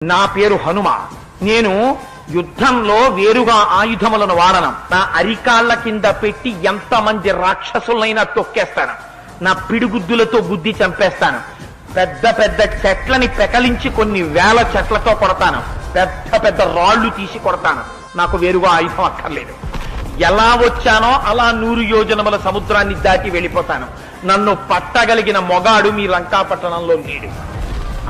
నా పేరు హనుమ. నేను యుద్ధంలో వేరుగా ఆయుధములను వాడను. నా అరికాళ్ల కింద పెట్టి ఎంతమంది రాక్షసులైనా తొక్కేస్తాను. నా పిడిగుద్దులతో గుద్ది చంపేస్తాను. పెద్ద పెద్ద చెట్లని పెకలించి కొన్ని వేల చెట్లతో కొడతాను. పెద్ద పెద్ద రాళ్లు తీసి కొడతాను. నాకు వేరుగా ఆయుధం అక్కర్లేదు. ఎలా వచ్చానో అలా 100 యోజనముల సముద్రాన్ని దాటి వెళ్ళిపోతాను. నన్ను పట్టగలిగిన మొగాడు మీ లంకాపట్టణంలో లేడు.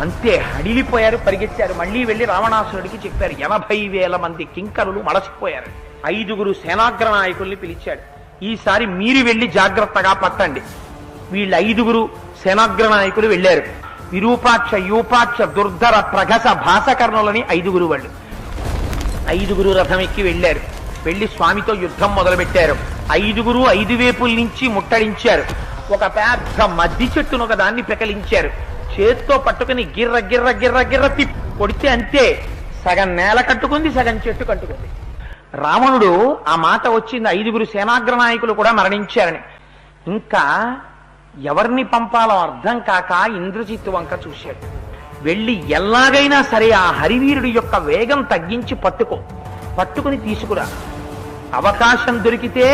అంతే హడిలిపోయారు, పరిగెత్తారు. మళ్లీ వెళ్లి రావణాసురుడికి చెప్పారు. 80,000 మంది కింకరులు మలసిపోయారు. 5 సేనాగ్ర నాయకుల్ని పిలిచాడు. ఈసారి మీరు వెళ్లి జాగ్రత్తగా పట్టండి. వీళ్ళు 5 సేనాగ్ర నాయకులు వెళ్లారు. విరూపాక్ష, యూపాక్ష, దుర్ధర, ప్రగస, భాసకర్ణులని 5 వాళ్ళు. 5 రథం ఎక్కి వెళ్లారు. వెళ్లి స్వామితో యుద్ధం మొదలుపెట్టారు. 5 5 వైపుల నుంచి ముట్టడించారు. ఒక పెద్ద మద్ది చెట్టును ఒక దాన్ని పెకలించారు. చేత్తో పట్టుకుని గిర్ర గిర్ర గిర్ర గిర్ర తిప్పి కొడితే అంతే సగం నేల కట్టుకుంది, సగం చెట్టు కట్టుకుంది. రావణుడు ఆ మాట వచ్చింది. 5 సేనాగ్ర నాయకులు కూడా మరణించారని. ఇంకా ఎవరిని పంపాలో అర్థం కాక ఇంద్రజిత్తు వంక చూశాడు. వెళ్ళి ఎలాగైనా సరే ఆ హరివీరుడి యొక్క వేగం తగ్గించి పట్టుకుని తీసుకురా, అవకాశం దొరికితే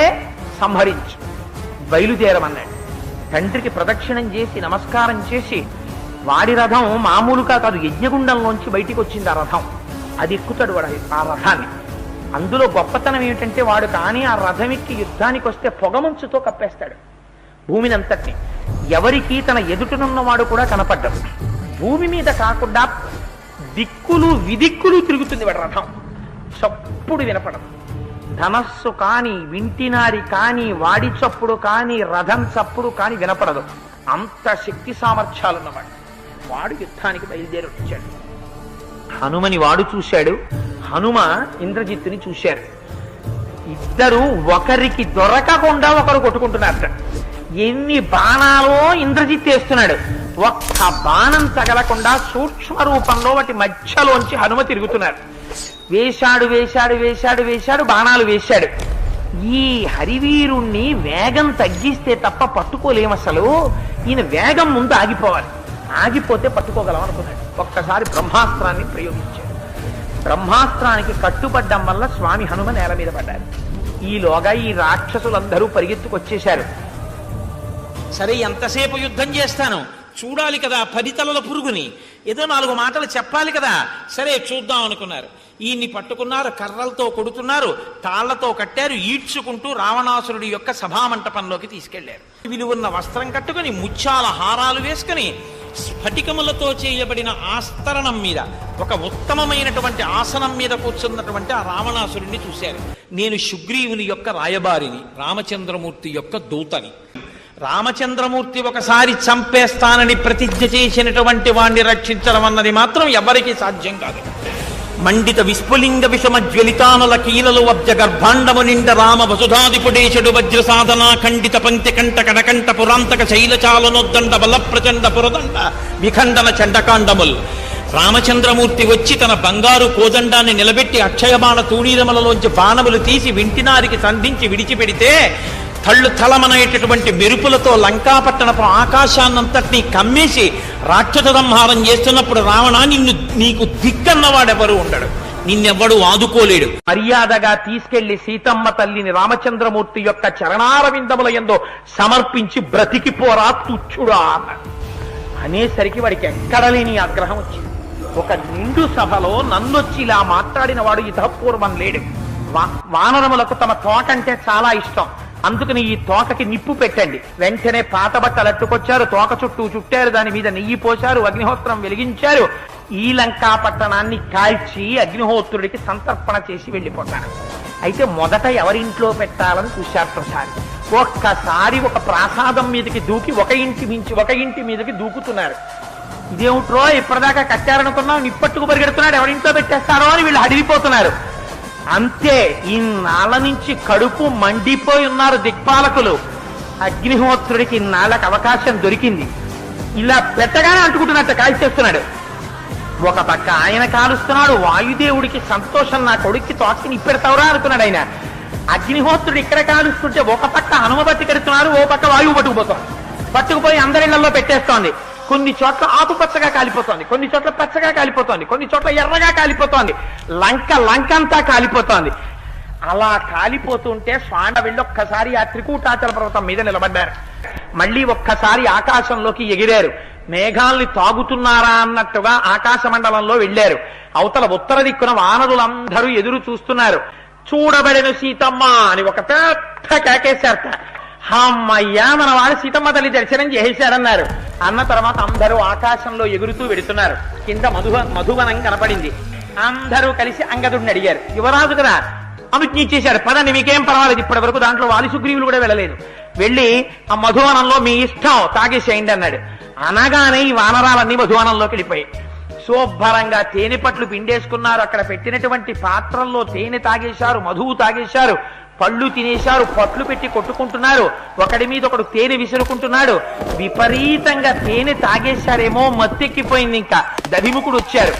సంహరించు, బయలుదేరమన్నాడు. తండ్రికి ప్రదక్షిణం చేసి నమస్కారం చేసి, వాడి రథం మామూలుగా కాదు, యజ్ఞగుండంలోంచి బయటికి వచ్చింది ఆ రథం. అది ఎక్కుతాడు వాడు ఆ రథాన్ని. అందులో గొప్పతనం ఏమిటంటే వాడు కానీ ఆ రథం ఎక్కి యుద్ధానికి వస్తే పొగమంచుతో కప్పేస్తాడు భూమిని అంతటిని. ఎవరికి తన ఎదుటనున్నవాడు కూడా కనపడ్డాడు. భూమి మీద కాకుండా దిక్కులు విదిక్కులు తిరుగుతుంది వాడి రథం. చప్పుడు వినపడదు. ధనస్సు కాని, వింటినారి కాని, వాడి చప్పుడు కాని, రథం చప్పుడు కాని వినపడదు. అంత శక్తి సామర్థ్యాలున్నవాడు. వాడు యుద్ధానికి బయలుదేరి వచ్చాడు. హనుమని వాడు చూశాడు, హనుమ ఇంద్రజిత్తుని చూశారు. ఇద్దరు ఒకరికి దొరకకుండా ఒకరు కొట్టుకుంటున్నారట. ఎన్ని బాణాలో ఇంద్రజిత్ వేస్తున్నాడు. ఒక్క బాణం తగలకుండా సూక్ష్మ రూపంలో వాటి మధ్యలోంచి హనుమ తిరుగుతున్నారు. వేశాడు, బాణాలు వేశాడు. ఈ హరివీరుణ్ణి వేగం తగ్గిస్తే తప్ప పట్టుకోలేము. అసలు ఈయన వేగం ముందు ఆగిపోవాలి, ఆగిపోతే పట్టుకోగలం అనుకున్నాడు. ఒక్కసారి బ్రహ్మాస్త్రాన్ని ప్రయోగించాడు. బ్రహ్మాస్త్రానికి కట్టుబడ్డం వల్ల స్వామి హనుమ నేల మీద పడ్డారు. ఈలోగా ఈ రాక్షసులందరూ పరిగెత్తుకొచ్చేశారు. సరే, ఎంతసేపు యుద్ధం చేస్తాను, చూడాలి కదా 10 తలల పురుగుని, ఏదో 4 మాటలు చెప్పాలి కదా. సరే చూద్దాం అనుకున్నారు. ఈయన్ని పట్టుకున్నారు, కర్రలతో కొడుతున్నారు, తాళ్లతో కట్టారు, ఈడ్చుకుంటూ రావణాసురుడి యొక్క సభామంటపంలోకి తీసుకెళ్లారు. విలువన్న వస్త్రం కట్టుకుని, ముత్యాల హారాలు వేసుకుని, స్ఫటికములతో చేయబడిన ఆస్తరణం మీద ఒక ఉత్తమమైనటువంటి ఆసనం మీద కూర్చున్నటువంటి ఆ రావణాసురుడిని చూశారు. నేను సుగ్రీవుని యొక్క రాయబారిని, రామచంద్రమూర్తి యొక్క దూతని. రామచంద్రమూర్తి ఒకసారి చంపేస్తానని ప్రతిజ్ఞ చేసినటువంటి వాణ్ణి రక్షించడం అన్నది మాత్రం ఎవరికీ సాధ్యం కాదు. మండిత విస్ఫులింగ విషమ జ్వలితానుల కీలలు వబ్జ గర్భాండము నిండ రామ వసుధాదిపుడేశుడు వజ్ర సాధన ఖండిత పంక్తి కంట కనకంట పురాంతక శైలచాలనోద్దండ బల ప్రచండ పురదండ విఖండన చండకాండముల్. రామచంద్రమూర్తి వచ్చి తన బంగారు కోదండాన్ని నిలబెట్టి అక్షయబాణ తూణీరమలలోంచి బాణములు తీసి వింటినారికి సంధించి విడిచిపెడితే తళ్ళు తలమనేటటువంటి మెరుపులతో లంకాపట్టణపు ఆకాశాన్నంతటినీ కమ్మేసి రాక్షస సంహారం చేస్తున్నప్పుడు రావణ, నీకు దిక్కన్నవాడెవరు ఉండడు, నిన్నెవ్వడు ఆదుకోలేడు. మర్యాదగా తీసుకెళ్లి సీతమ్మ తల్లిని రామచంద్రమూర్తి యొక్క చరణారవిందముల యందు సమర్పించి బ్రతికిపోరా తుచ్చుడా అనేసరికి వాడికి ఎక్కడలేని ఆగ్రహం వచ్చింది. ఒక నిండు సభలో నన్నొచ్చి ఇలా మాట్లాడిన వాడు ఇతపూర్వం లేడు. వానరములకు తమ తోట అంటే చాలా ఇష్టం. అందుకని ఈ తోకకి నిప్పు పెట్టండి. వెంటనే పాత బట్టలు అట్టుకొచ్చారు, తోక చుట్టూ చుట్టారు, దాని మీద నెయ్యి పోశారు, అగ్నిహోత్రం వెలిగించారు. ఈ లంకా పట్టణాన్ని కాల్చి అగ్నిహోత్రుడికి సంతర్పణ చేసి వెళ్ళిపోతారు. అయితే మొదట ఎవరింట్లో పెట్టాలని చూశారు ప్రసారి. ఒక్కసారి ఒక ప్రాసాదం మీదకి దూకి ఒక ఇంటి మీదకి దూకుతున్నారు. ఇదేమిట్రో ఇప్పటిదాకా కట్టారనుకున్నాం, నిప్పట్టుకు పరిగెడుతున్నాడు, ఎవరింట్లో పెట్టేస్తారో అని వీళ్ళు అడిగిపోతున్నారు. అంతే ఇన్నాళ్ళ నుంచి కడుపు మండిపోయి ఉన్నారు దిక్పాలకులు. అగ్నిహోత్రుడికి ఇన్నాళ్ళకి అవకాశం దొరికింది. ఇలా పెట్టగానే అంటుకుంటున్నట్టు కాల్చేస్తున్నాడు. ఒక పక్క ఆయన కాలుస్తున్నాడు. వాయుదేవుడికి సంతోషం, నా కొడుక్కి తోటకి నిప్పెడతావురా అనుకున్నాడు ఆయన. అగ్నిహోత్రుడు ఇక్కడ కాలుస్తుంటే ఒక పక్క హనుమ పట్టుకెడుతున్నారు, ఓ పక్క వాయువు పట్టుకుపోతాం, పట్టుకుపోయి అందరిళ్లలో పెట్టేస్తోంది. కొన్ని చోట్ల ఆకుపచ్చగా కాలిపోతోంది, కొన్ని చోట్ల పచ్చగా కాలిపోతోంది, కొన్ని చోట్ల ఎర్రగా కాలిపోతోంది, లంకంతా కాలిపోతోంది. అలా కాలిపోతుంటే స్వామి వెళ్ళి ఒక్కసారి ఆ త్రికూటాచల పర్వతం మీద నిలబడ్డారు. మళ్ళీ ఒక్కసారి ఆకాశంలోకి ఎగిరారు. మేఘాల్ని తాగుతున్నారా అన్నట్టుగా ఆకాశ మండలంలో వెళ్ళారు. అవతల ఉత్తర దిక్కున వానరులందరూ ఎదురు చూస్తున్నారు. చూడబడిన సీతమ్మ అని ఒక పెద్ద కేకేశారట. అమ్మయ్యా, మన వాడు సీతమ్మ తల్లి దర్శనం చేశారన్నారు. అన్న తర్వాత అందరూ ఆకాశంలో ఎగురుతూ వెడుతున్నారు. కింద మధువనం కనపడింది. అందరూ కలిసి అంగదుడిని అడిగారు, యువరాజు కదా అనుజ్ఞ ఇచ్చేశారు, పదండి మీకేం పర్వాలేదు. ఇప్పటి వరకు దాంట్లో వాలి సుగ్రీవులు కూడా వెళ్ళలేదు. వెళ్ళి ఆ మధువనంలో మీ ఇష్టం తాగేసేయండి అన్నాడు. అనగానే ఈ వానరాలన్నీ మధువనంలోకి వెళ్ళిపోయాయి. శుభ్రంగా తేనె పట్లు పిండేసుకున్నారు. అక్కడ పెట్టినటువంటి పాత్రల్లో తేనె తాగేశారు, మధువు తాగేశారు, పళ్ళు తినేశారు, పట్లు పెట్టి కొట్టుకుంటున్నారు. ఒకడి మీద ఒకడు తేనె విసురుకుంటున్నాడు. విపరీతంగా తేనె తాగేశారేమో, మత్తెక్కిపోయింది. ఇంకా దధిముఖుడు వచ్చారు.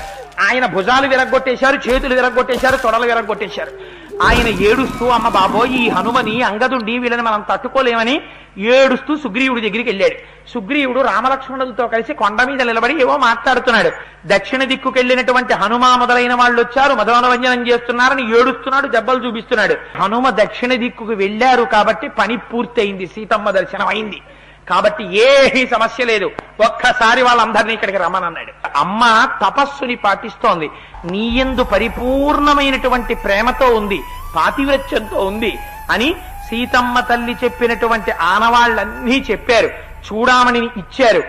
ఆయన భుజాలు విరగొట్టేశారు, చేతులు విరగొట్టేశారు, తొడలు విరగొట్టేశారు. ఆయన ఏడుస్తూ, అమ్మ బాబోయ్, ఈ హనుమని అంగదుండి వీళ్ళని మనం తట్టుకోలేమని ఏడుస్తూ సుగ్రీవుడి దగ్గరికి వెళ్ళాడు. సుగ్రీవుడు రామలక్ష్మణులతో కలిసి కొండ మీద నిలబడి ఏవో మాట్లాడుతున్నాడు. దక్షిణ దిక్కుకెళ్లినటువంటి హనుమ మొదలైన వాళ్ళు వచ్చారు, మధువనవంజనం చేస్తున్నారని ఏడుస్తున్నాడు, దెబ్బలు చూపిస్తున్నాడు. హనుమ దక్షిణ దిక్కుకు వెళ్ళారు కాబట్టి పని పూర్తయింది, సీతమ్మ దర్శనం అయింది. కాబట్టి ఏమీ సమస్య లేదు, ఒక్కసారి వాళ్ళందరినీ ఇక్కడికి రమ్మనన్నాడు. అమ్మ తపస్సుని పాటిస్తోంది, నీయందు పరిపూర్ణమైనటువంటి ప్రేమతో ఉంది, పాతివ్రత్యంతో ఉంది అని సీతమ్మ తల్లి చెప్పినటువంటి ఆనవాళ్లన్నీ చెప్పారు. చూడామణిని ఇచ్చారు.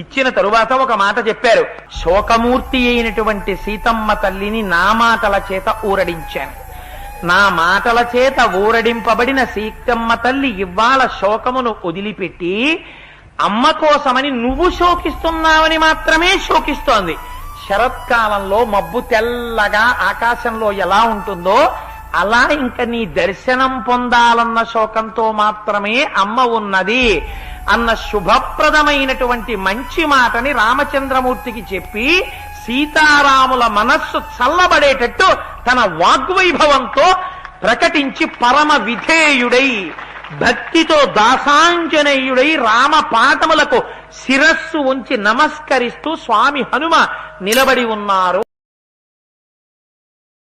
ఇచ్చిన తరువాత ఒక మాట చెప్పారు, శోకమూర్తి అయినటువంటి సీతమ్మ తల్లిని నా మాటల చేత ఊరడించాను. నా మాటల చేత ఊరడింపబడిన సీతమ్మ తల్లి ఇవాళ శోకమును వదిలిపెట్టి అమ్మ కోసమని నువ్వు శోకిస్తున్నావని మాత్రమే శోకిస్తోంది. శరత్కాలంలో మబ్బు తెల్లగా ఆకాశంలో ఎలా ఉంటుందో అలా ఇంక నీ దర్శనం పొందాలన్న శోకంతో మాత్రమే అమ్మ ఉన్నది అన్న శుభప్రదమైనటువంటి మంచి మాటని రామచంద్రమూర్తికి చెప్పి సీతారాముల మనస్సు చల్లబడేటట్టు తన వాగ్వైభవంతో ప్రకటించి పరమ విధేయుడై భక్తితో దాసాంజనేయుడై రామ పాదములకు శిరస్సు ఉంచి నమస్కరిస్తూ స్వామి హనుమ నిలబడి ఉన్నారు.